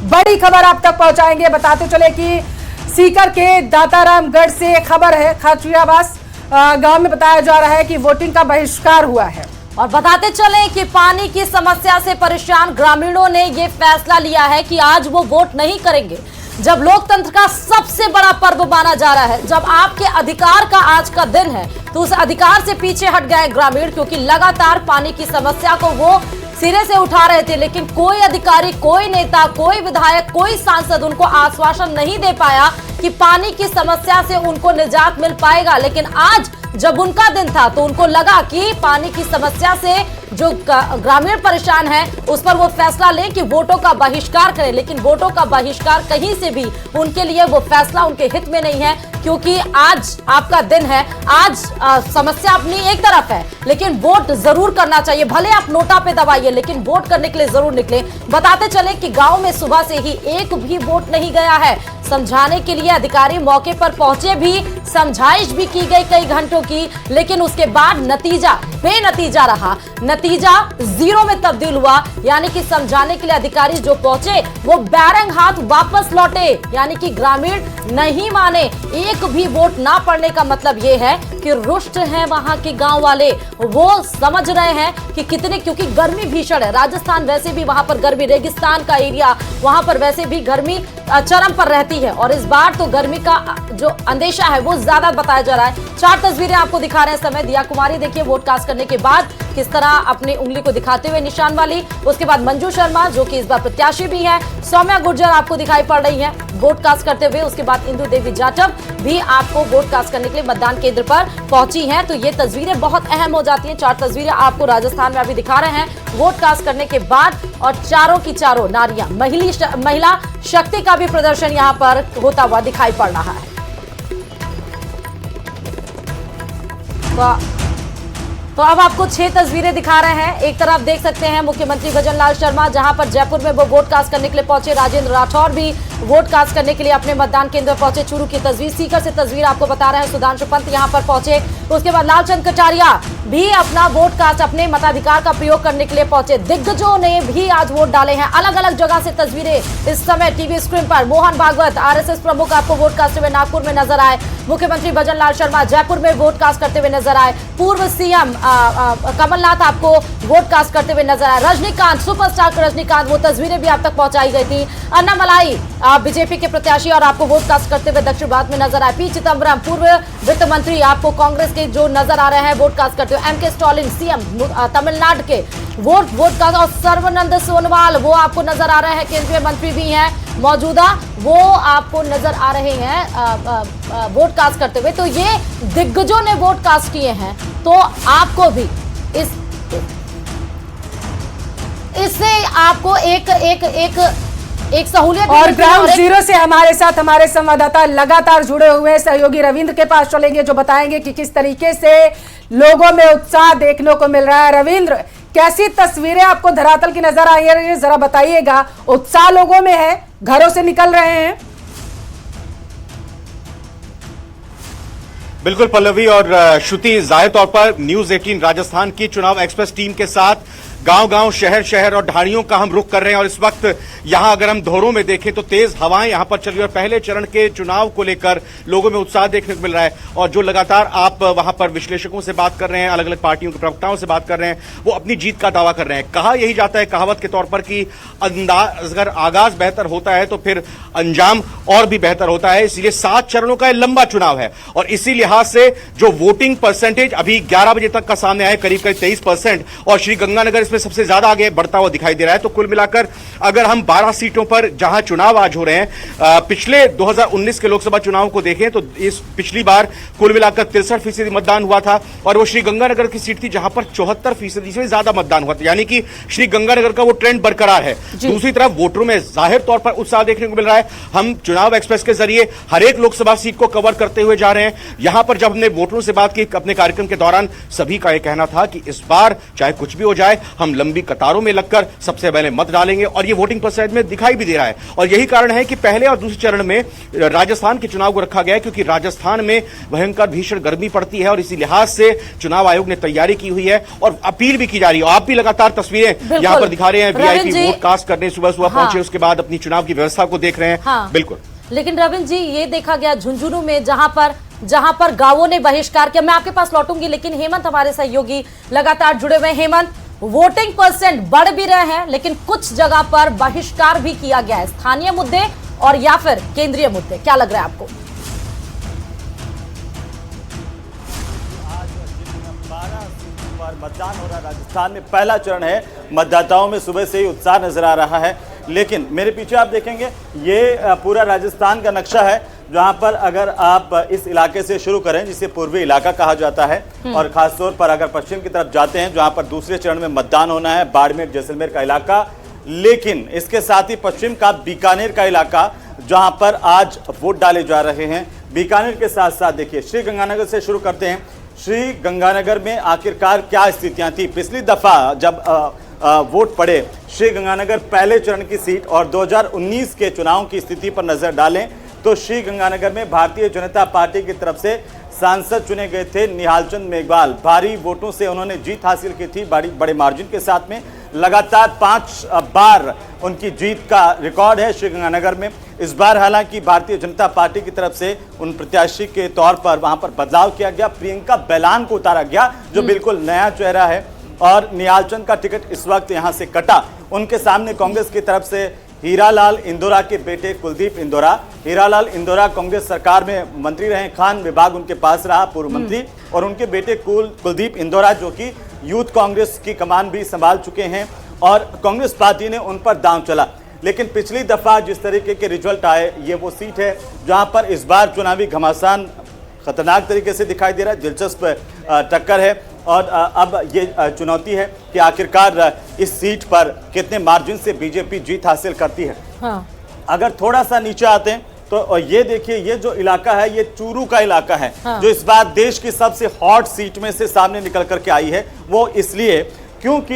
बड़ी खबर आप तक पहुंचाएंगे। बताते चले कि सीकर के दातारामगढ़ से खबर है, खाचुरियावास गांव में बताया जा रहा है कि वोटिंग का बहिष्कार हुआ है। और बताते चले कि पानी की समस्या से परेशान ग्रामीणों ने ये फैसला लिया है कि आज वो वोट नहीं करेंगे। जब लोकतंत्र का सबसे बड़ा पर्व माना जा रहा है, जब आपके अधिकार का आज का दिन है, तो उस अधिकार से पीछे हट गए ग्रामीण, क्योंकि लगातार पानी की समस्या को वो सिरे से उठा रहे थे, लेकिन कोई अधिकारी, कोई नेता, कोई विधायक, कोई सांसद उनको आश्वासन नहीं दे पाया कि पानी की समस्या से उनको निजात मिल पाएगा। लेकिन आज जब उनका दिन था तो उनको लगा कि पानी की समस्या से जो ग्रामीण परेशान है उस पर वो फैसला लें कि वोटों का बहिष्कार करें। लेकिन वोटों का बहिष्कार कहीं से भी उनके लिए वो फैसला उनके हित में नहीं है, क्योंकि आज आपका दिन है। आज समस्या अपनी एक तरफ है, लेकिन वोट जरूर करना चाहिए। भले आप नोटा पे दबाइए, लेकिन वोट करने के लिए जरूर निकले। बताते चले कि गांव में सुबह से ही एक भी वोट नहीं गया है। समझाने के लिए अधिकारी मौके पर पहुंचे भी, समझाइश भी की गई कई घंटों की, लेकिन उसके बाद नतीजा बेनतीजा रहा। नतीजा 0 में तब्दील हुआ, यानी कि समझाने के लिए अधिकारी जो पहुंचे वो बैरंग हाथ वापस लौटे, यानी कि ग्रामीण नहीं माने। एक भी वोट ना पड़ने का मतलब ये है कि रुष्ट हैं वहां के गांव वाले। वो समझ रहे हैं कि कितने, क्योंकि गर्मी भीषण है। राजस्थान वैसे भी वहां पर गर्मी, रेगिस्तान का एरिया, वहां पर वैसे भी गर्मी चरम पर रहती है, और इस बार तो गर्मी का जो अंदेशा है वो ज्यादा बताया जा रहा है। 4 तस्वीरें आपको दिखा रहे हैं समय। दिया कुमारी देखिए वोट कास्ट करने के बाद किस तरह अपनी उंगली को दिखाते हुए निशान वाली। उसके बाद मंजू शर्मा जो कि इस बार प्रत्याशी भी है, सौम्या गुर्जर आपको दिखाई पड़ रही है वोट कास्ट करते हुए। उसके बाद इंदु देवी जाटव भी आपको वोट कास्ट करने के लिए मतदान केंद्र पर पहुंची हैं। तो ये तस्वीरें बहुत अहम हो जाती हैं। 4 तस्वीरें आपको राजस्थान में अभी दिखा रहे हैं वोट कास्ट करने के बाद, और चारों की चारों नारियां, महिला शक्ति का भी प्रदर्शन यहां पर होता हुआ दिखाई पड़ रहा है। तो अब आपको 6 तस्वीरें दिखा रहे हैं। एक तरफ देख सकते हैं मुख्यमंत्री भजनलाल शर्मा, जहां पर जयपुर में वो वोट कास्ट करने के लिए पहुंचे। राजेंद्र राठौर भी वोट कास्ट करने के लिए अपने मतदान केंद्र पर पहुंचे। चूरू की तस्वीर, सीकर से तस्वीर आपको बता रहे हैं। सुधांशु पंत यहां पर पहुंचे। उसके बाद लालचंद कटारिया भी अपना वोट कास्ट, अपने मताधिकार का प्रयोग करने के लिए पहुंचे। दिग्गजों ने भी आज वोट डाले हैं। अलग अलग जगह से तस्वीरें इस समय टीवी स्क्रीन पर। मोहन भागवत आरएसएस प्रमुख आपको वोट कास्ट हुए नागपुर में नजर आए। मुख्यमंत्री भजनलाल शर्मा जयपुर में वोट कास्ट करते हुए नजर आए। पूर्व सीएम कमलनाथ आपको वोट कास्ट करते हुए नजर आए। रजनीकांत, सुपरस्टार रजनीकांत, वो तस्वीरें भी आप तक पहुंचाई गई थी। अन्नामलाई बीजेपी के प्रत्याशी और आपको वोट कास्ट करते हुए दक्षिण भारत में नजर आए। पी चिदम्बरम पूर्व वित्त मंत्री आपको कांग्रेस के जो नजर आ रहे हैं वोट कास्ट करते हुए। एमके स्टालिन सीएम तमिलनाडु के वोट कास्ट, और सर्बानंद सोनोवाल वो आपको नजर आ रहे हैं, केंद्रीय मंत्री भी हैं मौजूदा, वो आपको नजर आ रहे हैं वोट कास्ट करते हुए। तो ये दिग्गजों ने वोट कास्ट किए हैं, तो आपको भी इससे आपको एक सहूलियत। और ग्राउंड जीरो से हमारे साथ हमारे संवाददाता लगातार जुड़े हुए हैं। सहयोगी रविंद्र के पास चलेंगे जो बताएंगे कि किस तरीके से लोगों में उत्साह देखने को मिल रहा है। रविंद्र, कैसी तस्वीरें आपको धरातल की नजर आई है, जरा बताइएगा। उत्साह लोगों में है, घरों से निकल रहे हैं? बिल्कुल पल्लवी और श्रुति, जाहिर तौर पर न्यूज 18 राजस्थान की चुनाव एक्सप्रेस टीम के साथ गांव-गांव, शहर-शहर और ढाणियों का हम रुख कर रहे हैं। और इस वक्त यहां अगर हम धोरों में देखें तो तेज हवाएं यहां पर चल रही है और पहले चरण के चुनाव को लेकर लोगों में उत्साह देखने को मिल रहा है। और जो लगातार आप वहां पर विश्लेषकों से बात कर रहे हैं, अलग अलग पार्टियों के प्रवक्ताओं से बात कर रहे हैं, वो अपनी जीत का दावा कर रहे हैं। कहा यही जाता है कहावत के तौर पर कि अगर आगाज बेहतर होता है तो फिर अंजाम और भी बेहतर होता है। इसलिए 7 चरणों का लंबा चुनाव है, और इसी लिहाज से जो वोटिंग परसेंटेज अभी 11 बजे तक का सामने आया, करीब 23%, और श्रीगंगानगर इसमें सबसे ज्यादा आगे बढ़ता हुआ दिखाई दे रहा है। तो कुल मिलाकर अगर हम 12 सीटों पर जहां चुनाव आज हो रहे हैं, पिछले 2019 के लोकसभा चुनाव को देखें तो इस पिछली बार कुल मिलाकर 63% मतदान हुआ था, और वो श्रीगंगानगर की सीट थी जहां पर 74% से ज्यादा मतदान हुआ था। यानी कि श्रीगंगानगर का वो ट्रेंड बरकरार है। दूसरी तरफ वोटरों में जाहिर तौर पर उत्साह देखने को मिल रहा है। हम चुनाव एक्सप्रेस के जरिए हर एक लोकसभा सीट को कवर करते हुए जा रहे हैं। यहां पर जब हमने वोटरों से बात की अपने कार्यक्रम के दौरान, सभी का यह कहना था कि इस बार चाहे कुछ भी हो जाए, हम हम लंबी कतारों में लगकर सबसे पहले मत डालेंगे और ये वोटिंग परसेंटेज में दिखाई भी दे रहा है। और यही कारण है कि पहले और दूसरे चरण में राजस्थान के चुनाव को रखा गया है, क्योंकि राजस्थान में भयंकर भीषण गर्मी पड़ती है और इसी लिहाज से चुनाव आयोग ने तैयारी की हुई है और अपील भी की जा रही है। आप भी लगातार तस्वीरें यहां पर दिखा रहे हैं, वीआईपी वोट कास्ट करने सुबह सुबह पहुंचे, उसके बाद अपनी चुनाव की व्यवस्था को देख रहे हैं। बिल्कुल। लेकिन रविंद्र जी, ये देखा गया झुंझुनू में जहां पर गांवों ने बहिष्कार किया। मैं आपके पास लौटूंगी, लेकिन हेमंत हमारे सहयोगी लगातार जुड़े हुए। हेमंत, वोटिंग परसेंट बढ़ भी रहे हैं, लेकिन कुछ जगह पर बहिष्कार भी किया गया है, स्थानीय मुद्दे और या फिर केंद्रीय मुद्दे, क्या लग रहा है आपको? मतदान हो रहा है राजस्थान में, पहला चरण है। मतदाताओं में सुबह से ही उत्साह नजर आ रहा है, लेकिन मेरे पीछे आप देखेंगे ये पूरा राजस्थान का नक्शा है, जहां पर अगर आप इस इलाके से शुरू करें जिसे पूर्वी इलाका कहा जाता है, और खासतौर पर अगर पश्चिम की तरफ जाते हैं जहां पर दूसरे चरण में मतदान होना है, बाड़मेर जैसलमेर का इलाका, लेकिन इसके साथ ही पश्चिम का बीकानेर का इलाका जहां पर आज वोट डाले जा रहे हैं। बीकानेर के साथ साथ देखिए श्रीगंगानगर से शुरू करते हैं। श्री गंगानगर में आखिरकार क्या स्थितियां थी? पिछली दफा जब वोट पड़े श्रीगंगानगर पहले चरण की सीट और 2019 के चुनाव की स्थिति पर नजर डालें तो श्रीगंगानगर में भारतीय जनता पार्टी की तरफ से सांसद चुने गए थे निहालचंद मेघवाल। भारी वोटों से उन्होंने जीत हासिल की थी, बड़े मार्जिन के साथ में। लगातार 5 बार उनकी जीत का रिकॉर्ड है श्रीगंगानगर में। इस बार हालांकि भारतीय जनता पार्टी की तरफ से उन प्रत्याशी के तौर पर वहां पर बदलाव किया गया, प्रियंका बैलान को उतारा गया जो बिल्कुल नया चेहरा है, और निहालचंद का टिकट इस वक्त यहां से कटा। उनके सामने कांग्रेस की तरफ से हीरालाल इंदौरा के बेटे कुलदीप इंदौरा। हीरालाल इंदौरा कांग्रेस सरकार में मंत्री रहे, खान विभाग उनके पास रहा, पूर्व मंत्री, और उनके बेटे कुलदीप इंदौरा जो कि यूथ कांग्रेस की कमान भी संभाल चुके हैं, और कांग्रेस पार्टी ने उन पर दांव चला। लेकिन पिछली दफा जिस तरीके के रिजल्ट आए, ये वो सीट है जहां पर इस बार चुनावी घमासान खतरनाक तरीके से दिखाई दे रहा है। दिलचस्प टक्कर है, और अब ये चुनौती है कि आखिरकार इस सीट पर कितने मार्जिन से बीजेपी जीत हासिल करती है। अगर थोड़ा सा नीचे आते हैं तो ये देखिए, ये जो इलाका है ये चूरू का इलाका है, जो इस बार देश की सबसे हॉट सीट में से सामने निकल करके आई है। वो इसलिए क्योंकि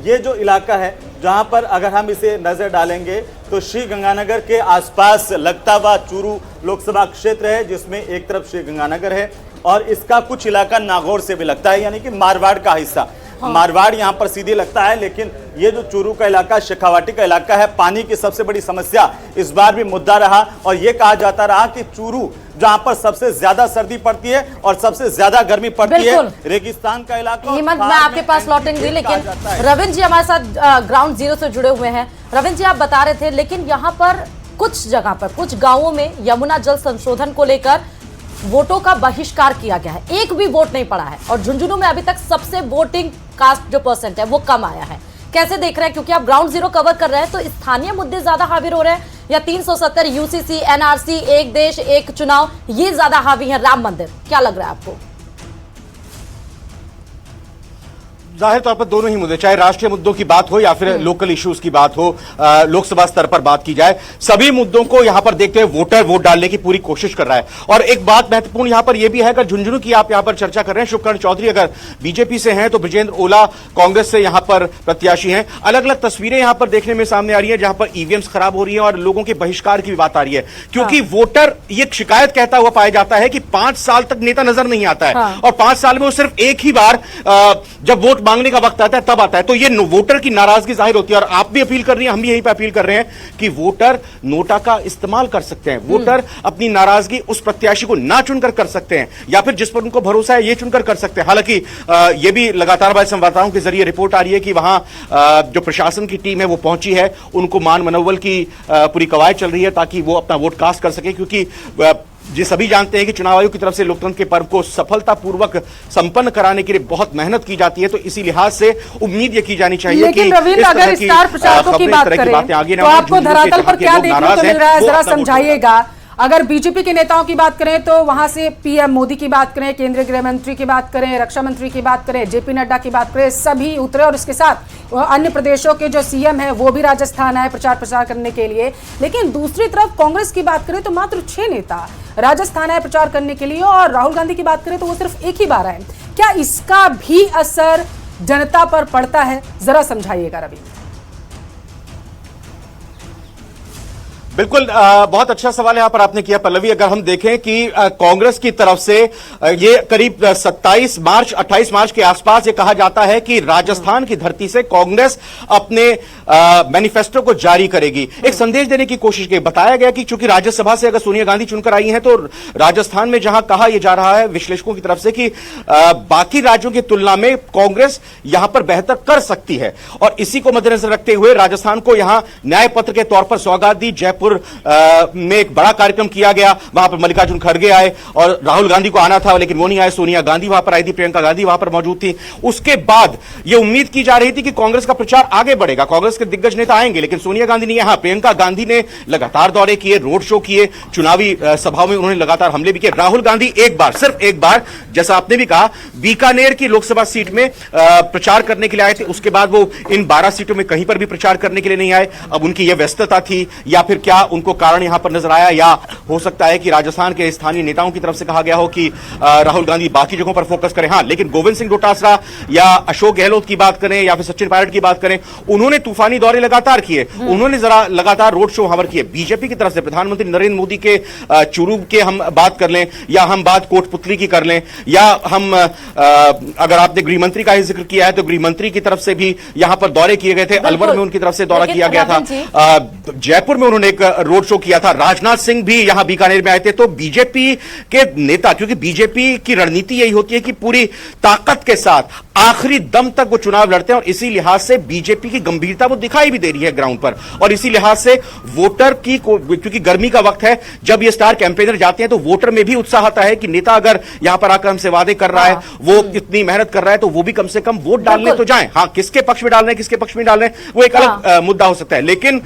ये जो इलाका है जहां पर अगर हम इसे नजर डालेंगे तो श्री गंगानगर के आसपास लगता हुआ चूरू लोकसभा क्षेत्र है, जिसमें एक तरफ श्री गंगानगर है और इसका कुछ इलाका नागौर से भी लगता है, यानी कि मारवाड़ का हिस्सा। मारवाड़ यहाँ पर सीधे लगता है, लेकिन ये जो चूरू का इलाका, शेखावाटी का इलाका है, पानी की सबसे बड़ी समस्या इस बार भी मुद्दा रहा। और ये कहा जाता रहा कि चूरू जहां पर सबसे ज्यादा सर्दी पड़ती है और सबसे ज्यादा गर्मी पड़ती है, रेगिस्तान का इलाका। हिम्मत, मैं आपके पास लौटेंगे, लेकिन रविंद्र जी हमारे साथ ग्राउंड जीरो से जुड़े हुए हैं। रविंद्र जी, आप बता रहे थे, लेकिन यहाँ पर कुछ जगह पर, कुछ गाँवों में यमुना जल संशोधन को लेकर वोटों का बहिष्कार किया गया है, एक भी वोट नहीं पड़ा है, और झुंझुनू में अभी तक सबसे वोटिंग कास्ट जो परसेंट है वो कम आया है। कैसे देख रहे हैं, क्योंकि आप ग्राउंड जीरो कवर कर रहे हैं, तो स्थानीय मुद्दे ज्यादा हावी हो रहे हैं या 370 यूसीसी, एनआरसी, एक देश एक चुनाव, ये ज्यादा हावी है, राम मंदिर, क्या लग रहा है आपको? जाहिर तौर पर दोनों ही मुद्दे, चाहे राष्ट्रीय मुद्दों की बात हो या फिर लोकल इश्यूज की बात हो, लोकसभा स्तर पर बात की जाए, सभी मुद्दों को यहां पर देखते हुए वोटर वोट डालने की पूरी कोशिश कर रहा है। और एक बात महत्वपूर्ण यहां पर यह भी है, अगर झुंझुनू की आप यहां पर चर्चा कर रहे हैं, शुभकर्ण चौधरी अगर बीजेपी से हैं तो ब्रिजेंद्र ओला कांग्रेस से यहां पर प्रत्याशी हैं। अलग अलग तस्वीरें यहां पर देखने में सामने आ रही है, जहां पर ईवीएम्स खराब हो रही है और लोगों के बहिष्कार की भी बात आ रही है, क्योंकि वोटर ये शिकायत कहता हुआ पाया जाता है कि 5 साल तक नेता नजर नहीं आता है, और 5 साल में वो सिर्फ एक ही बार जब वोट मांगने का वक्त आता है तब आता है। तो ये वोटर की नाराजगी जाहिर होती है, और आप भी अपील कर रही हैं, हम भी यहीं पे अपील कर रहे हैं कि वोटर नोटा का इस्तेमाल कर सकते हैं। वोटर अपनी नाराजगी उस प्रत्याशी को ना चुनकर कर सकते हैं, या फिर जिस पर उनको भरोसा है ये चुनकर कर सकते हैं। हालांकि ये भी लगातार हमारे संवाददाताओं के जरिए रिपोर्ट आ रही है कि वहां जो प्रशासन की टीम है वो पहुंची है, उनको मान मनोबल की पूरी कवायद चल रही है ताकि वो अपना वोट कास्ट कर सके, क्योंकि जी सभी जानते हैं कि चुनाव आयोग की तरफ से लोकतंत्र के पर्व को सफलतापूर्वक संपन्न कराने के लिए बहुत मेहनत की जाती है। तो इसी लिहाज से उम्मीद ये की जानी चाहिए, लेकिन रविंद्र, अगर स्टार प्रचारकों की बात करें तो आपको धरातल पर क्या देखने को मिल रहा है, जरा समझाइएगा। अगर बीजेपी के नेताओं की बात करें तो वहां से पीएम मोदी की बात करें, केंद्रीय गृह मंत्री की बात करें, रक्षा मंत्री की बात करें, जेपी नड्डा की बात करें, सभी उतरे, और इसके साथ अन्य प्रदेशों के जो सीएम है वो भी राजस्थान आए प्रचार करने के लिए। लेकिन दूसरी तरफ कांग्रेस की बात करें तो मात्र 6 नेता राजस्थान आए प्रचार करने के लिए, और राहुल गांधी की बात करें तो वो सिर्फ एक ही बार आए। क्या इसका भी असर जनता पर पड़ता है, जरा समझाइएगा रविंद्र। बिल्कुल बहुत अच्छा सवाल यहां पर आपने किया पल्लवी। अगर हम देखें कि कांग्रेस की तरफ से ये करीब 27 मार्च 28 मार्च के आसपास ये कहा जाता है कि राजस्थान की धरती से कांग्रेस अपने मैनिफेस्टो को जारी करेगी, एक संदेश देने की कोशिश की। बताया गया कि चूंकि राज्यसभा से अगर सोनिया गांधी चुनकर आई हैं तो राजस्थान में जहां कहा यह जा रहा है विश्लेषकों की तरफ से कि बाकी राज्यों की तुलना में कांग्रेस यहां पर बेहतर कर सकती है, और इसी को मद्देनजर रखते हुए राजस्थान को यहां न्याय पत्र के तौर पर सौगात दी। जयपुर में एक बड़ा कार्यक्रम किया गया, वहां पर मल्लिकार्जुन खड़गे आए और राहुल गांधी को आना था लेकिन वो नहीं आए, सोनिया गांधी वहां पर आई थी, प्रियंका गांधी वहां पर मौजूद थी। उसके बाद यह उम्मीद की जा रही थी कि कांग्रेस का प्रचार आगे बढ़ेगा, कांग्रेस के दिग्गज नेता आएंगे, लेकिन सोनिया गांधी नहीं। यहां प्रियंका गांधी ने लगातार दौरे किए, रोड शो किए, चुनावी सभाओं में उन्होंने लगातार हमले भी किए। राहुल गांधी एक बार, सिर्फ एक बार, जैसा आपने भी कहा, बीकानेर की लोकसभा सीट में प्रचार करने के लिए आए थे। उसके बाद वो इन 12 सीटों में कहीं पर भी प्रचार करने के लिए नहीं आए। अब उनकी यह व्यस्तता थी या फिर क्या उनको कारण यहां पर नजर आया, या हो सकता है कि राजस्थान के स्थानीय नेताओं की तरफ से कहा गया हो कि राहुल गांधी बाकी जगहों पर फोकस करें। हां, लेकिन गोविंद सिंह डोटासरा या अशोक गहलोत की बात करें या फिर सचिन पायलट की बात करें, उन्होंने तूफानी दौरे लगातार किए, उन्होंने जरा लगातार रोड शो वहां किए। बीजेपी की तरफ से प्रधानमंत्री नरेंद्र मोदी के चुरू के हम बात कर लें, या हम बात कोटपुतली की कर लें, या हम अगर आपने गृहमंत्री का ही जिक्र किया है तो गृहमंत्री की तरफ से भी यहां पर दौरे किए गए थे। अलवर में उनकी तरफ से दौरा किया गया था, जयपुर में उन्होंने एक रोड शो किया था, राजनाथ सिंह भी यहां बीकानेर में आए थे। तो बीजेपी के नेता, क्योंकि बीजेपी की रणनीति यही होती है कि पूरी ताकत के साथ आखिरी दम तक वो चुनाव लड़ते हैं, और इसी लिहाज से बीजेपी की गंभीरता वो दिखाई भी दे रही है ग्राउंड पर। और इसी लिहाज से वोटर की, क्योंकि गर्मी का वक्त है, जब ये स्टार कैंपेनर जाते हैं तो वोटर में भी उत्साह आता है कि नेता अगर यहां पर आकर हमसे वादे कर रहा है, वो इतनी मेहनत कर रहा है, तो वो भी कम से कम वोट डालने तो जाएं। हां, किसके पक्ष में डाल रहे हैं, किसके पक्ष में डाल रहे हैं, वो एक अलग मुद्दा हो सकता है, लेकिन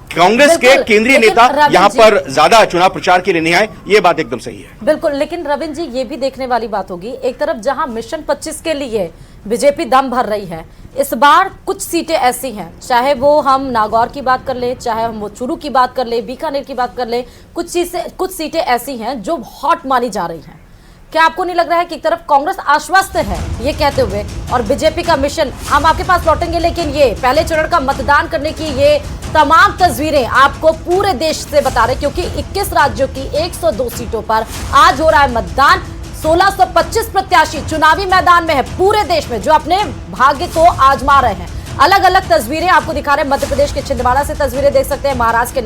कांग्रेस के केंद्रीय नेता यहां पर ज्यादा चुनाव प्रचार के लिए नहीं आए, ये बात एकदम सही है। बिल्कुल, लेकिन रविंद्र जी, ये भी देखने वाली बात होगी, एक तरफ जहां मिशन 25 के लिए बीजेपी दम भर रही है, इस बार कुछ सीटें ऐसी हैं, चाहे वो हम नागौर की बात कर ले, चाहे हम चुरू की बात कर ले, बीकानेर की बात कर ले, कुछ सीटें ऐसी हैं जो हॉट मानी जा रही हैं। क्या आपको नहीं लग रहा है कि एक तरफ कांग्रेस आश्वस्त है ये कहते हुए, और बीजेपी का मिशन, हम आपके पास लौटेंगे, लेकिन ये पहले चरण का मतदान करने की ये तमाम तस्वीरें आपको पूरे देश से बता रहे, क्योंकि 21 राज्यों की 102 सीटों पर आज हो रहा है मतदान। 1625 प्रत्याशी चुनावी मैदान में है पूरे देश में, जो अपने भाग्य को आजमा रहे हैं। अलग अलग तस्वीरें आपको दिखा रहे हैं, मध्य प्रदेश के छिंदवाड़ा से तस्वीरें देख सकते हैं, महाराष्ट्र के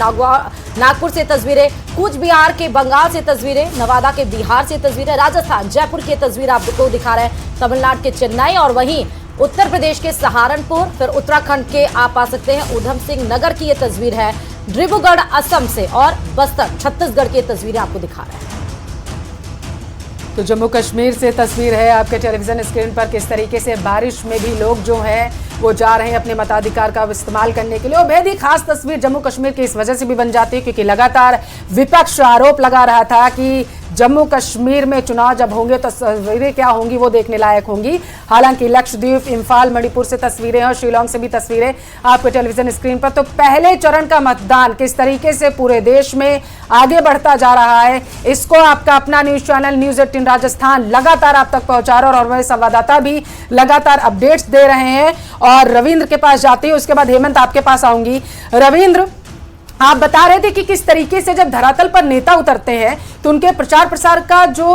नागपुर से तस्वीरें, कूच बिहार के बंगाल से तस्वीरें, नवादा के बिहार से तस्वीरें, राजस्थान जयपुर की तस्वीर आपको दिखा रहे हैं, तमिलनाडु के चेन्नई, और वहीं उत्तर प्रदेश के सहारनपुर, फिर उत्तराखंड के आप आ सकते हैं उधम सिंह नगर की ये तस्वीर है, डिब्रूगढ़ असम से, और बस्तर छत्तीसगढ़ की तस्वीरें आपको दिखा रहे हैं। तो जम्मू कश्मीर से तस्वीर है आपके टेलीविजन स्क्रीन पर, किस तरीके से बारिश में भी लोग जो हैं वो जा रहे हैं अपने मताधिकार का इस्तेमाल करने के लिए। और बेहद ही खास तस्वीर जम्मू कश्मीर की इस वजह से भी बन जाती है क्योंकि लगातार विपक्ष आरोप लगा रहा था कि जम्मू कश्मीर में चुनाव जब होंगे तो तस्वीरें क्या होंगी वो देखने लायक होंगी। हालांकि लक्षद्वीप, इम्फाल, मणिपुर से तस्वीरें और शिलोंग से भी तस्वीरें आपके टेलीविजन स्क्रीन पर। तो पहले चरण का मतदान किस तरीके से पूरे देश में आगे बढ़ता जा रहा है, इसको आपका अपना न्यूज चैनल न्यूज 18 राजस्थान लगातार आप तक पहुंचा रहा है, और हमारे संवाददाता भी लगातार अपडेट्स दे रहे हैं। और रविंद्र के पास जाती है, उसके बाद हेमंत आपके पास आऊंगी। रविंद्र, आप बता रहे थे कि किस तरीके से जब धरातल पर नेता उतरते हैं तो उनके प्रचार प्रसार का जो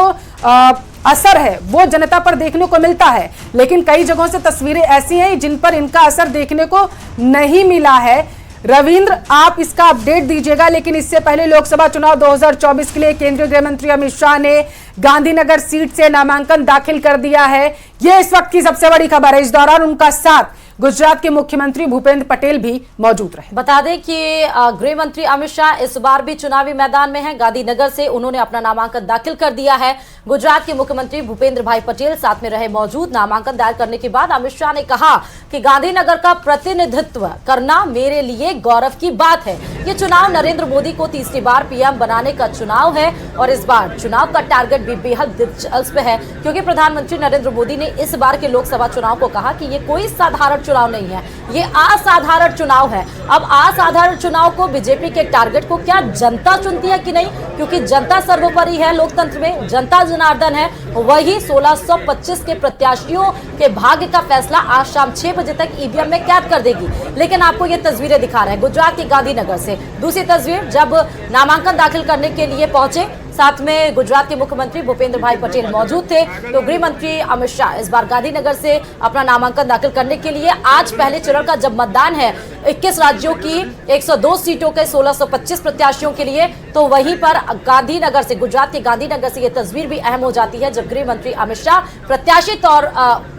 असर है वो जनता पर देखने को मिलता है, लेकिन कई जगहों से तस्वीरें ऐसी हैं जिन पर इनका असर देखने को नहीं मिला है। रविंद्र, आप इसका अपडेट दीजिएगा, लेकिन इससे पहले लोकसभा चुनाव 2024 के लिए केंद्रीय गृह मंत्री अमित शाह ने गांधीनगर सीट से नामांकन दाखिल कर दिया है। यह इस वक्त की सबसे बड़ी खबर है। इस दौरान उनका साथ गुजरात के मुख्यमंत्री भूपेंद्र पटेल भी मौजूद रहे। बता दें कि गृह मंत्री अमित शाह इस बार भी चुनावी मैदान में हैं। गांधीनगर से उन्होंने अपना नामांकन दाखिल कर दिया है। गुजरात के मुख्यमंत्री भूपेंद्र भाई पटेल साथ में रहे मौजूद। नामांकन दायर करने के बाद अमित शाह ने कहा कि गांधीनगर का प्रतिनिधित्व करना मेरे लिए गौरव की बात है। ये चुनाव नरेंद्र मोदी को तीसरी बार पीएम बनाने का चुनाव है, और इस बार चुनाव का टारगेट भी बेहद दिलचस्प है, क्योंकि प्रधानमंत्री नरेंद्र मोदी ने इस बार के लोकसभा चुनाव को कहा कि ये कोई साधारण चुनाव नहीं है, ये असाधारण चुनाव है। अब असाधारण चुनाव को, बीजेपी के टारगेट को क्या जनता चुनती है कि नहीं, क्योंकि जनता सर्वोपरि है लोकतंत्र में, जनता जनार्दन है। वही 1625 के प्रत्याशियों के भाग्य का फैसला आज शाम 6 बजे तक ईवीएम में कैद कर देगी। लेकिन आपको ये तस्वीरें दिखा रहे हैं गुजरात के गांधीनगर से। दूसरी तस्वीर, जब नामांकन दाखिल करने के लिए पहुंचे, साथ में गुजरात के मुख्यमंत्री भूपेंद्र भाई पटेल मौजूद थे, तो गृह मंत्री अमित शाह इस बार गांधीनगर से अपना नामांकन दाखिल करने के लिए, आज पहले चरण का जब मतदान है 21 राज्यों की 102 सीटों के 1625 प्रत्याशियों के लिए, तो वहीं पर गांधीनगर से, गुजरात के गांधीनगर से ये तस्वीर भी अहम हो जाती है जब गृह मंत्री अमित शाह प्रत्याशी तौर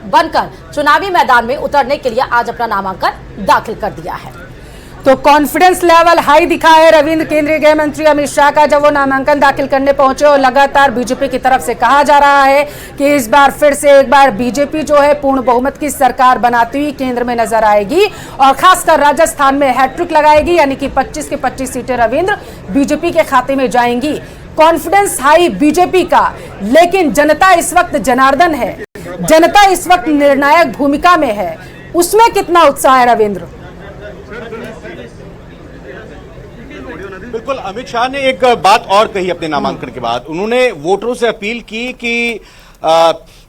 बनकर चुनावी मैदान में उतरने के लिए आज अपना नामांकन दाखिल कर दिया है। तो कॉन्फिडेंस लेवल हाई दिखा है रविंद्र, केंद्रीय गृह मंत्री अमित शाह का, जब वो नामांकन दाखिल करने पहुंचे। और लगातार बीजेपी की तरफ से कहा जा रहा है कि इस बार फिर से एक बार बीजेपी जो है पूर्ण बहुमत की सरकार बनाती हुई केंद्र में नजर आएगी और खासकर राजस्थान में हैट्रिक लगाएगी, यानी कि 25 की 25 सीटें रविंद्र बीजेपी के खाते में जाएंगी। कॉन्फिडेंस हाई बीजेपी का, लेकिन जनता इस वक्त जनार्दन है, जनता इस वक्त निर्णायक भूमिका में है, उसमें कितना उत्साह है रविंद्र? बिल्कुल, अमित शाह ने एक बात और कही अपने नामांकन के बाद। उन्होंने वोटरों से अपील की कि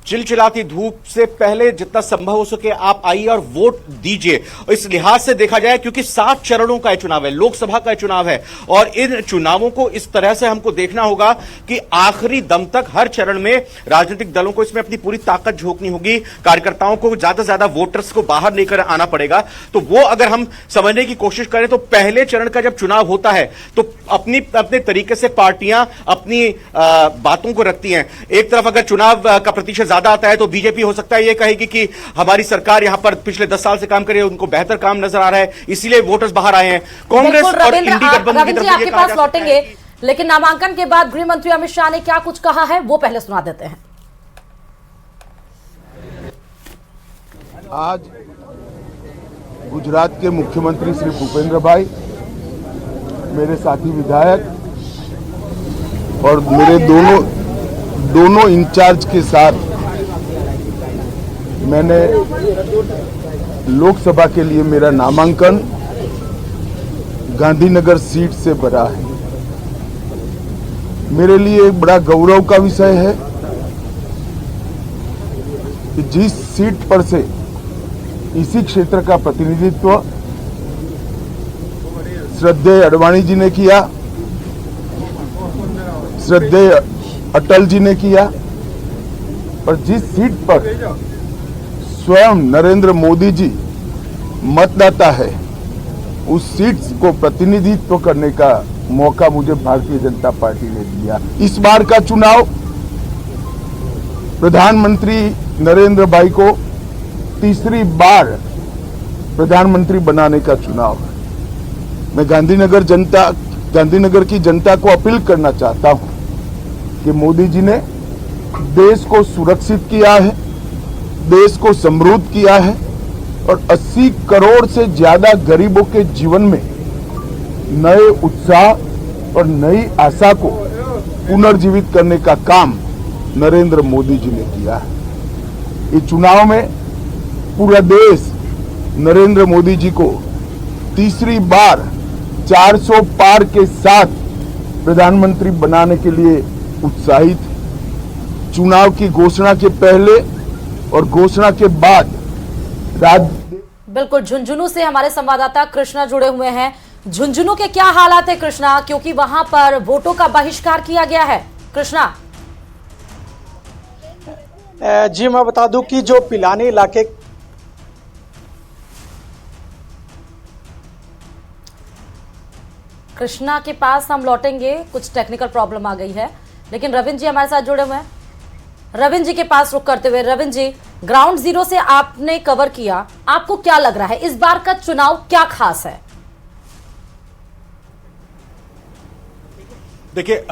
चिलचिलाती धूप से पहले जितना संभव हो सके आप आइए और वोट दीजिए। और इस लिहाज से देखा जाए, क्योंकि 7 चरणों का चुनाव है, लोकसभा का चुनाव है, और इन चुनावों को इस तरह से हमको देखना होगा कि आखिरी दम तक हर चरण में राजनीतिक दलों को इसमें अपनी पूरी ताकत झोंकनी होगी। कार्यकर्ताओं को ज्यादा से ज्यादा वोटर्स को बाहर लेकर आना पड़ेगा। तो वो अगर हम समझने की कोशिश करें तो पहले चरण का जब चुनाव होता है तो अपने तरीके से पार्टियां अपनी बातों को रखती हैं। एक तरफ अगर चुनाव का प्रतिशत ज्यादा आता है तो बीजेपी हो सकता है ये कहेगी कि हमारी सरकार यहां पर पिछले 10 साल से काम कर रही है, उनको बेहतर काम नजर आ रहा है, इसीलिए वोटर्स बाहर आए हैं। कांग्रेस और इंडी गठबंधन की तरफ आपके पास लौटेंगे, लेकिन नामांकन के बाद गृह मंत्री अमित शाह ने क्या कुछ कहा है वो पहले सुना देते हैं। आज गुजरात के मुख्यमंत्री श्री भूपेंद्र भाई, मेरे साथी विधायक और मेरे दोनों इंचार्ज के साथ मैंने लोकसभा के लिए मेरा नामांकन गांधीनगर सीट से भरा है। मेरे लिए एक बड़ा गौरव का विषय है कि जिस सीट पर से इसी क्षेत्र का प्रतिनिधित्व श्रद्धेय अडवाणी जी ने किया, श्रद्धेय अटल जी ने किया, और जिस सीट पर स्वयं नरेंद्र मोदी जी मतदाता है, उस सीट को प्रतिनिधित्व करने का मौका मुझे भारतीय जनता पार्टी ने दिया। इस बार का चुनाव प्रधानमंत्री नरेंद्र भाई को तीसरी बार प्रधानमंत्री बनाने का चुनाव है। मैं गांधीनगर की जनता को अपील करना चाहता हूं कि मोदी जी ने देश को सुरक्षित किया है, देश को समृद्ध किया है, और 80 करोड़ से ज्यादा गरीबों के जीवन में नए उत्साह और नई आशा को पुनर्जीवित करने का काम नरेंद्र मोदी जी ने किया है। इस चुनाव में पूरा देश नरेंद्र मोदी जी को तीसरी बार 400 पार के साथ प्रधानमंत्री बनाने के लिए उत्साहित। चुनाव की घोषणा के पहले और घोषणा के बाद बिल्कुल झुंझुनू से हमारे संवाददाता कृष्णा जुड़े हुए हैं। झुंझुनू के क्या हालात है कृष्णा, क्योंकि वहां पर वोटों का बहिष्कार किया गया है। कृष्णा जी, मैं बता दूं कि जो पिलानी इलाके कृष्णा के पास हम लौटेंगे, कुछ टेक्निकल प्रॉब्लम आ गई है, लेकिन रविंद्र जी हमारे साथ जुड़े हुए हैं। रविंद्र जी के पास रुक करते हुए, रविंद्र जी ग्राउंड जीरो से आपने कवर किया, आपको क्या लग रहा है इस बार का चुनाव क्या खास है? देखिए,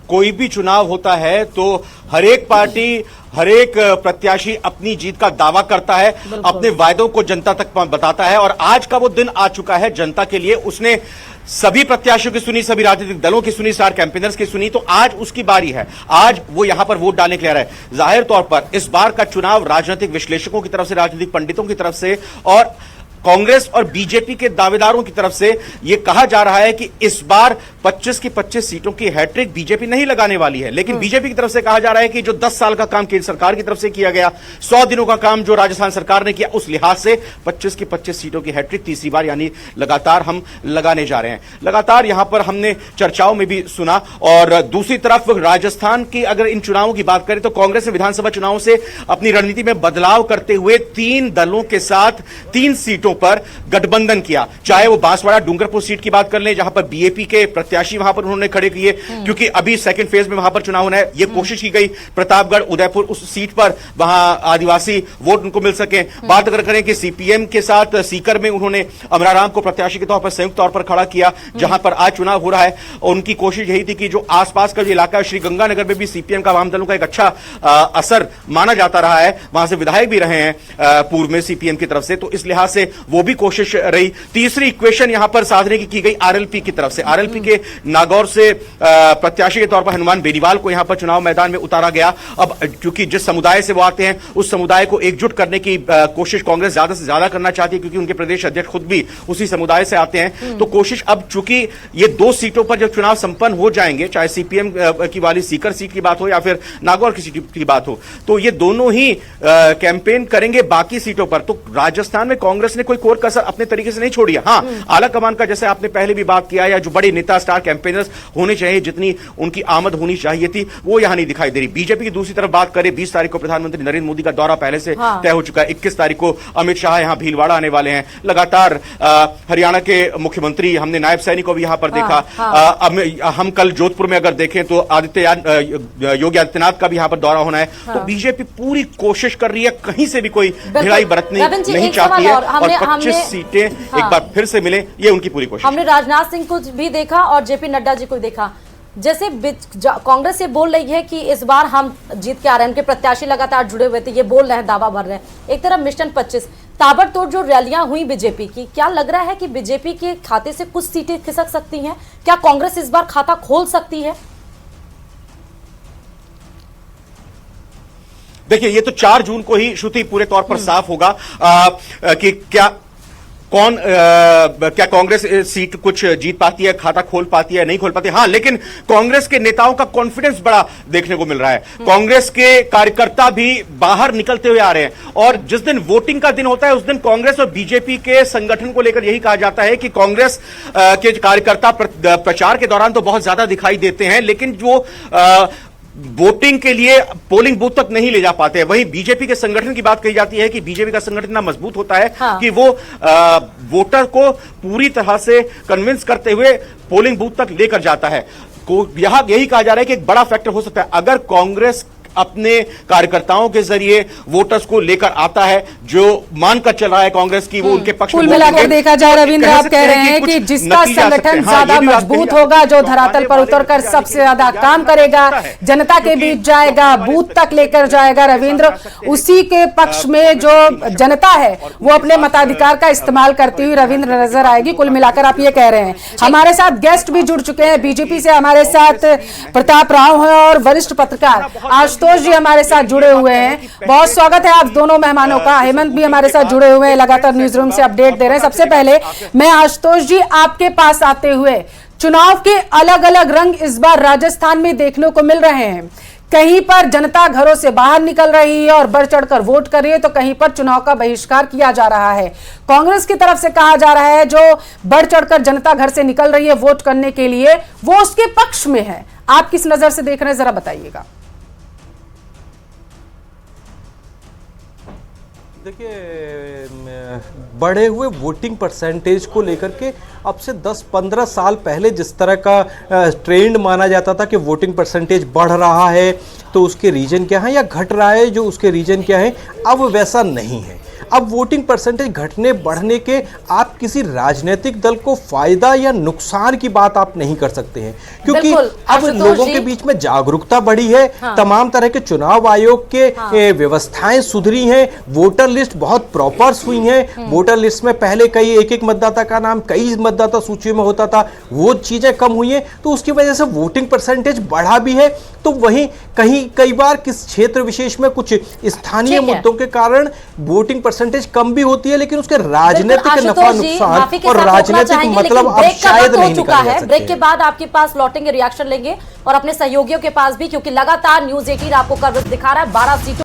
कोई भी चुनाव होता है तो हर एक पार्टी, हर एक प्रत्याशी अपनी जीत का दावा करता है, अपने वायदों को जनता तक बताता है, और आज का वो दिन आ चुका है जनता के लिए। उसने सभी प्रत्याशियों की सुनी, सभी राजनीतिक दलों की सुनी, स्टार कैंपेनर्स की सुनी, तो आज उसकी बारी है। आज वो यहां पर वोट डालने के लिए आ रहा है। जाहिर तौर पर इस बार का चुनाव राजनीतिक विश्लेषकों की तरफ से, राजनीतिक पंडितों की तरफ से और कांग्रेस और बीजेपी के दावेदारों की तरफ से यह कहा जा रहा है कि इस बार 25 की 25 सीटों की हैट्रिक बीजेपी नहीं लगाने वाली है। लेकिन बीजेपी की तरफ से कहा जा रहा है कि जो 10 साल का काम केंद्र सरकार की तरफ से किया गया, 100 दिनों का काम जो राजस्थान सरकार ने किया, उस लिहाज से 25 की 25 सीटों की हैट्रिक तीसरी बार यानी लगातार हम लगाने जा रहे हैं। लगातार यहां पर हमने चर्चाओं में भी सुना। और दूसरी तरफ राजस्थान की अगर इन चुनावों की बात करें तो कांग्रेस ने विधानसभा चुनावों से अपनी रणनीति में बदलाव करते हुए 3 दलों के साथ 3 सीटों पर गठबंधन किया। चाहे वो बांसवाड़ा डूंगरपुर सीट की बात कर लें, जहां पर बीएपी के प्रत्याशी वहां पर उन्होंने खड़े किए, क्योंकि अभी सेकंड फेज में वहां पर चुनाव होना है। यह कोशिश की गई प्रतापगढ़ उदयपुर उस सीट पर वहां आदिवासी वोट उनको मिल सके। बात अगर करें कि सीपीएम के साथ सीकर में उन्होंने अमराराम को प्रत्याशी के तौर पर संयुक्त तौर पर खड़ा किया, जहां पर आज चुनाव हो रहा है। उनकी कोशिश यही थी कि जो आसपास का जो इलाका है, श्रीगंगानगर में भी सीपीएम का वाम दलों का एक अच्छा असर माना जाता रहा है, वहां से विधायक भी रहे हैं पूर्व में सीपीएम की तरफ से, तो इस लिहाज से वो भी कोशिश रही। तीसरी इक्वेशन यहां पर साधने की गई आरएलपी की तरफ से। आरएलपी के नागौर से प्रत्याशी के तौर पर हनुमान बेनीवाल को यहां पर चुनाव मैदान में उतारा गया। अब क्योंकि जिस समुदाय से वो आते हैं, उस समुदाय को एकजुट करने की कोशिश कांग्रेस ज्यादा से ज्यादा करना चाहती है, क्योंकि उनके प्रदेश अध्यक्ष खुद भी उसी समुदाय से आते हैं। तो कोशिश अब चूंकि ये 2 सीटों पर जब चुनाव संपन्न हो जाएंगे, चाहे सीपीएम की वाली सीकर सीट की बात हो या फिर नागौर की सीट की बात हो, तो ये दोनों ही कैंपेन करेंगे बाकी सीटों पर। तो राजस्थान में कांग्रेस ने कोई कोर कसर अपने तरीके से नहीं छोड़ी है। हां, आला कमान का जैसे आपने पहले भी बात किया, या जो बड़े नेता स्टार कैंपेनर्स होने चाहिए, जितनी उनकी आमद होनी चाहिए थी, वो यहां नहीं दिखाई दे रही। बीजेपी की दूसरी तरफ बात करें, 20 तारीख को प्रधानमंत्री नरेंद्र मोदी का दौरा पहले से तय हो चुका है। 21 तारीख को अमित शाह यहां भीलवाड़ा आने वाले हैं। लगातार हरियाणा के मुख्यमंत्री, हमने नायब सैनी को भी यहां पर देखा। हम कल जोधपुर में अगर देखें तो योगी आदित्यनाथ का भी यहां पर दौरा होना है। तो बीजेपी पूरी कोशिश कर रही है, कहीं से भी कोई ढिलाई बरतनी नहीं चाहती है, और 25 सीटें एक बार फिर से मिले, ये उनकी पूरी कोशिश। हमने राजनाथ सिंह को भी देखा और जेपी नड्डा जी को देखा। जैसे कांग्रेस ये बोल रही है कि इस बार हम जीत के आ रहे हैं, उनके प्रत्याशी लगातार जुड़े हुए थे, ये बोल रहे हैं, दावा भर रहे हैं। एक तरफ मिशन 25, ताबड़तोड़ जो रैलियां हुई बीजेपी की, क्या लग रहा है कि बीजेपी के खाते से कुछ सीटें खिसक सकती हैं? क्या कांग्रेस इस बार खाता खोल सकती है? देखिए, ये तो 4 जून को ही श्रुति पूरे तौर पर साफ होगा कि क्या कांग्रेस सीट कुछ जीत पाती है, खाता खोल पाती है, नहीं खोल पाती। हां, लेकिन कांग्रेस के नेताओं का कॉन्फिडेंस बड़ा देखने को मिल रहा है। कांग्रेस के कार्यकर्ता भी बाहर निकलते हुए आ रहे हैं, और जिस दिन वोटिंग का दिन होता है, उस दिन कांग्रेस और बीजेपी के संगठन को लेकर यही कहा जाता है कि कांग्रेस के कार्यकर्ता प्रचार के दौरान तो बहुत ज्यादा दिखाई देते हैं, लेकिन जो वोटिंग के लिए पोलिंग बूथ तक नहीं ले जा पाते हैं। वहीं बीजेपी के संगठन की बात कही जाती है कि बीजेपी का संगठन इतना मजबूत होता है कि वो वोटर को पूरी तरह से कन्विंस करते हुए पोलिंग बूथ तक लेकर जाता है। यहां यही कहा जा रहा है कि एक बड़ा फैक्टर हो सकता है, अगर कांग्रेस अपने कार्यकर्ताओं के जरिए वोटर्स को लेकर आता है, जो मानकर चल रहा है कांग्रेस की, वो उनके पक्ष में। कुल मिलाकर देखा जाए रविंद्र, आप कह रहे हैं कि जिसका संगठन ज्यादा मजबूत होगा, जो धरातल पर उतरकर सबसे ज्यादा काम करेगा, जनता के बीच जाएगा, बूथ तक लेकर जाएगा, रविंद्र, उसी के पक्ष में जो जनता है वो अपने मताधिकार का इस्तेमाल करती हुई रविंद्र नजर आएगी। कुल मिलाकर आप ये कह रहे हैं। हमारे साथ गेस्ट भी जुड़ चुके हैं बीजेपी से, हमारे साथ प्रताप राव हैं और वरिष्ठ पत्रकार आशुतोष जी हमारे साथ जुड़े हुए हैं। बहुत स्वागत है आप दोनों मेहमानों का। हेमंत भी हमारे साथ जुड़े हुए हैं, लगातार न्यूज रूम से अपडेट दे रहे हैं। सबसे पहले मैं आशुतोष जी आपके पास आते हुए, चुनाव के अलग अलग रंग इस बार राजस्थान में देखने को मिल रहे हैं। कहीं पर जनता घरों से बाहर निकल रही है और बढ़ चढ़कर वोट कर रही है, तो कहीं पर चुनाव का बहिष्कार किया जा रहा है। कांग्रेस की तरफ से कहा जा रहा है जो बढ़ चढ़कर जनता घर से निकल रही है वोट करने के लिए, वो उसके पक्ष में है। आप किस नजर से देख रहे हैं, जरा बताइएगा। देखिए, बढ़े हुए वोटिंग परसेंटेज को लेकर के अब से 10-15 साल पहले जिस तरह का ट्रेंड माना जाता था कि वोटिंग परसेंटेज बढ़ रहा है तो उसके रीजन क्या है, या घट रहा है जो उसके रीजन क्या है, अब वैसा नहीं है। अब वोटिंग परसेंटेज घटने बढ़ने के आप किसी राजनीतिक दल को फायदा या नुकसान की बात आप नहीं कर सकते हैं, क्योंकि बिल्कुल, अब आशुतोष लोगों जी। के बीच में जागरूकता बढ़ी है। तमाम तरह के चुनाव आयोग के व्यवस्थाएं सुधरी हैं, वोटर लिस्ट बहुत प्रॉपर्स हुई हैं। वोटर लिस्ट में पहले कई एक मतदाता का नाम कई मतदाता सूची में होता था, वो चीजें कम हुई हैं, तो उसकी वजह से वोटिंग परसेंटेज बढ़ा भी है। तो वहीं कई बार किस क्षेत्र विशेष में कुछ स्थानीय ठीक है। मुद्दों के कारण वोटिंग परसेंटेज कम भी होती है, लेकिन उसके राजनीतिक बिल्कुल, नफा आशुतोष जी, माफी नुकसान के और साथ रोकना राजनीतिक चाहेंगे, मतलब लेकिन अब ब्रेक का शायद वक्त हो नहीं चुका निकाले जा है। सकते ब्रेक के हैं। बाद आपके पास लौटेंगे, रिएक्शन लेंगे और अपने सहयोगियों के पास भी, क्योंकि लगातार न्यूज़ 18 आपको कवरेज दिखा रहा है 12 सीटों